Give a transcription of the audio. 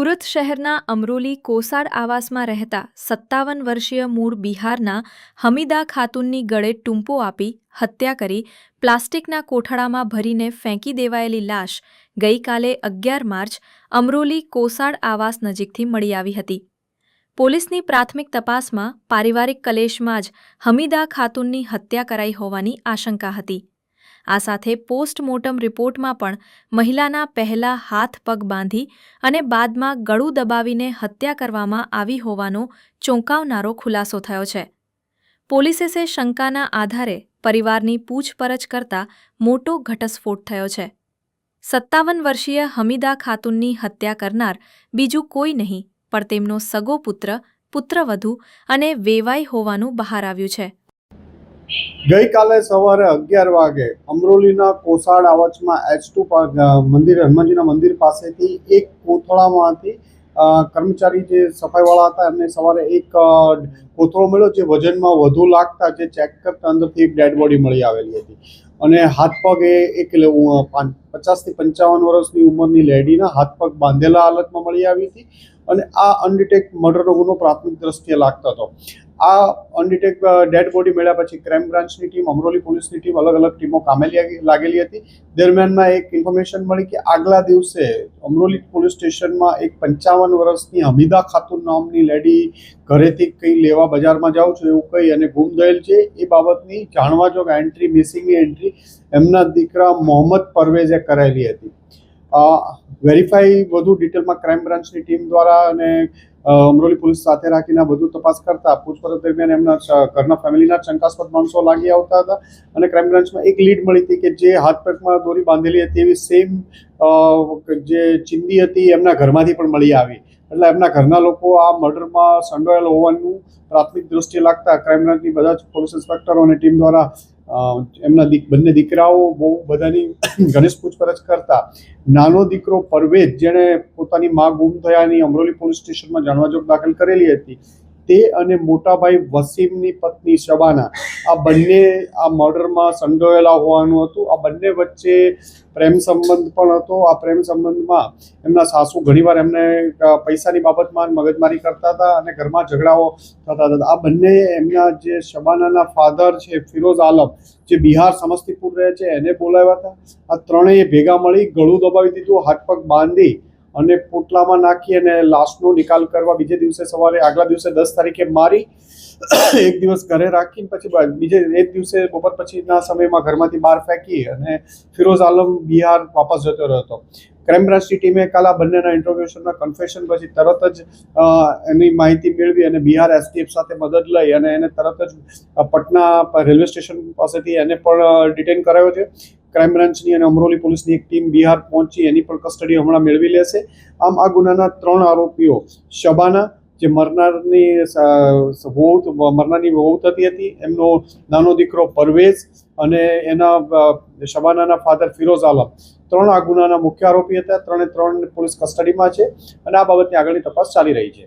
સુરત શહેરના અમરોલી કોસાડ આવાસમાં રહેતા 57 વર્ષીય મૂળ બિહારના હમીદા ખાતુનની ગળે ટૂંપો આપી હત્યા કરી પ્લાસ્ટિકના કોઠાડામાં ભરીને ફેંકી દેવાયેલી લાશ ગઈકાલે 11 માર્ચ અમરોલી કોસાડ આવાસ નજીકથી મળી આવી હતી। પોલીસની પ્રાથમિક તપાસમાં પારિવારિક કલેશમાં જ હમીદા ખાતુનની હત્યા કરાઈ હોવાની આશંકા હતી। આ સાથે પોસ્ટમોર્ટમ રિપોર્ટમાં પણ મહિલાના પહેલા હાથ પગ બાંધી અને બાદમાં ગળું દબાવીને હત્યા કરવામાં આવી હોવાનો ચોંકાવનારો ખુલાસો થયો છે। પોલીસે શંકાના આધારે પરિવારની પૂછપરછ કરતા મોટો ઘટસ્ફોટ થયો છે। 57 વર્ષીય હમીદા ખાતુનની હત્યા કરનાર બીજું કોઈ નહીં પણ તેમનો સગો પુત્ર, પુત્રવધુ અને વેવાઈ હોવાનું બહાર આવ્યું છે। ગઈકાલે સવારે 11 વાગે અમરોલીના કોસાડ આવાસમાં H2 મંદિર હનુમાનજીના મંદિર પાસેથી એક કોથળામાંથી કર્મચારી જે સફાઈવાળા હતા એમને સવારે એક કોથળો મળ્યો જે વજનમાં વધુ લાગતા જે ચેક કરતા અંદરથી એક ડેડ બોડી મળી આવેલી હતી અને હાથ પગ એક 50 થી 55 વર્ષની ઉંમરની લેડીના હાથ પગ બાંધેલા હાલતમાં મળી આવી હતી અને આ અનડિટેક્ટ મર્ડરનો ગુનો પ્રાથમિક દ્રષ્ટિએ લાગતો હતો। આ અનડિટેક્ટ ડેડ બોડી મળ્યા પછી ક્રાઇમ બ્રાન્ચની ટીમ, અમરોલી પોલીસની ટીમ, અલગ અલગ ટીમો કામે લાગેલી હતી। દરમિયાનમાં એક ઇન્ફોર્મેશન મળી કે આગલા દિવસે અમરોલી પોલીસ સ્ટેશનમાં એક 55 વર્ષની હમીદા ખાતુન નામની લેડી ઘરેથી કંઈ લેવા બજારમાં જાઉં છું એવું કહી અને ગુમ થયેલ છે એ બાબતની જાણવા જોગ એન્ટ્રી, મિસિંગની એન્ટ્રી એમના દીકરા મોહમ્મદ પરવેઝે કરાયેલી હતી। વેરીફાઈ વધુ ડિટેલમાં ક્રાઇમ બ્રાન્ચની ટીમ દ્વારા અને અમરોલી પોલીસ સાથે રાખીને બધું તપાસ કરતા પૂછપરછ દરમિયાન એમના ઘરના ફેમિલીના શંકાસ્પદ માણસો લાગી આવતા હતા અને ક્રાઇમ બ્રાન્ચમાં એક લીડ મળી હતી કે જે હાથ પગમાં દોરી બાંધેલી હતી એવી સેમ જે ચિંદી હતી એમના ઘરમાંથી પણ મળી આવી। એટલે એમના ઘરના લોકો આ મર્ડરમાં સંડોવાયેલ હોવાનું પ્રાથમિક દ્રષ્ટિએ લાગતા ક્રાઇમ બ્રાન્ચની બધા જ પોલીસ ઇન્સ્પેક્ટરો અને ટીમ દ્વારા એમના બંને દીકરાઓ બહુ બધાની ઘનિષ્ઠ પૂછપરછ કરતા નાનો દીકરો પરવેઝ જેણે પોતાની મા ગુમ થયાની અમરોલી પોલીસ સ્ટેશનમાં જાણવાજોગ દાખલ કરેલી હતી તે અને મોટાભાઈ વસીમની પત્ની શબાના આ બંને આ મર્ડરમાં સંડોવાયેલા હોવાનું હતું। આ બંને વચ્ચે પ્રેમ સંબંધ પણ હતો। આ પ્રેમ સંબંધમાં એમના સાસુ ઘણીવાર એમને પૈસાની બાબતમાં મગજમારી કરતા હતા અને ઘરમાં ઝઘડાઓ થતા હતા। આ બંને એમના જે શબાનાના ફાધર છે ફિરોઝ આલમ જે બિહાર સમસ્તીપુર રહે છે એને બોલાવ્યા હતા। આ ત્રણેય ભેગા મળી ગળું દબાવી દીધું, હાથ પગ બાંધી અને પોટલામાં નાખી અને લાશનો નિકાલ કરવા બીજે દિવસે સવારે આગલા દિવસે 10 તારીખે મારી એક દિવસ ઘરે રાખીને પછી બીજે એક દિવસે બપોર પછીના સમયમાં ઘરમાંથી બહાર ફેંકી અને ફિરોઝ આલમ બિહાર વાપસ જતો રહ્યો હતો। ક્રાઇમ બ્રાન્ચની ટીમે કાલે આ બંનેના ઇન્ટ્રોગેશનના કન્ફેશન પછી તરત જ એની માહિતી મેળવી અને બિહાર એસટીએફ સાથે મદદ લઈ અને એને તરત જ પટના રેલવે સ્ટેશન પાસેથી એને પણ ડિટેન કરાયો છે। ક્રાઇમ બ્રાન્ચની અને અમરોલી પોલીસની એક ટીમ બિહાર પહોંચી એની પણ કસ્ટડી હમણાં મેળવી લેશે। આમ આ ગુનાના 3 આરોપીઓ શબાના જે મરનારની વહુ થતી હતી, એમનો નાનો દીકરો પરવેઝ અને એના શબાનાના ફાધર ફિરોઝ આલમ 3 આ ગુનાના મુખ્ય આરોપી હતા। 3 પોલીસ કસ્ટડીમાં છે અને આ બાબતની આગળની તપાસ ચાલી રહી છે।